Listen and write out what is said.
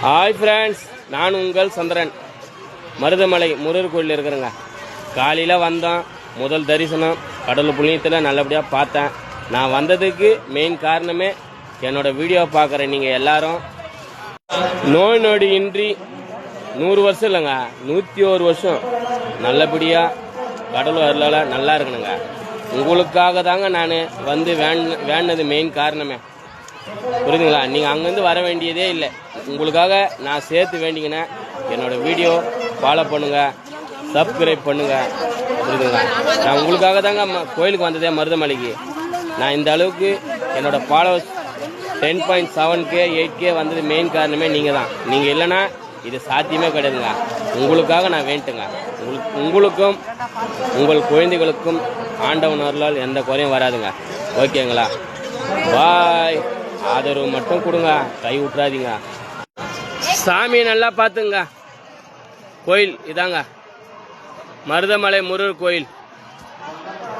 Hi friends, நான் உங்கள் சந்திரன். மருதமலை முருகர் கோயில் இருக்கிறேங்க. காலையில் வந்தோம், முதல் தரிசனம் கடவுள் புண்ணியத்தில் நல்லபடியாக பார்த்தேன். நான் வந்ததுக்கு மெயின் காரணமே என்னோட வீடியோ பார்க்குற நீங்கள் எல்லாரும் நோய் நொடி இன்றி 100 வருஷம் இல்லைங்க, 101 வருஷம் நல்லபடியாக கடவுள் அருளால் நல்லா இருக்கணுங்க. உங்களுக்காக தாங்க நான் வந்து வேண்டது மெயின் காரணமே. புரியுதுங்களா? நீங்கள் அங்கேருந்து வர வேண்டியதே இல்லை. உங்களுக்காக நான் சேர்த்து வேண்டிக்கினேன். என்னோட வீடியோ ஃபாலோ பண்ணுங்க, சப்ஸ்கிரைப் பண்ணுங்க. புரியுதுங்களா? நான் உங்களுக்காக தாங்க கோயிலுக்கு வந்ததே, மருதமலைக்கு. நான் இந்த அளவுக்கு என்னோட ஃபாலோவர்ஸ் 10.7K 8K வந்தது மெயின் காரணமே நீங்கள் தான். நீங்கள் இல்லைன்னா இது சாத்தியமே கிடையாதுங்க. உங்களுக்காக நான் வேண்டுங்க. உங்களுக்கும் உங்கள் குழந்தைகளுக்கும் ஆண்டவன் அருளால் எந்த குறையும் வராதுங்க. ஓகேங்களா? பாய். ஆதரவு மட்டும் கொடுங்க, கை விட்டுறாதீங்க. சாமியை நல்லா பார்த்துங்க. கோயில் இதாங்க, மருதமலை முருகர் கோயில்.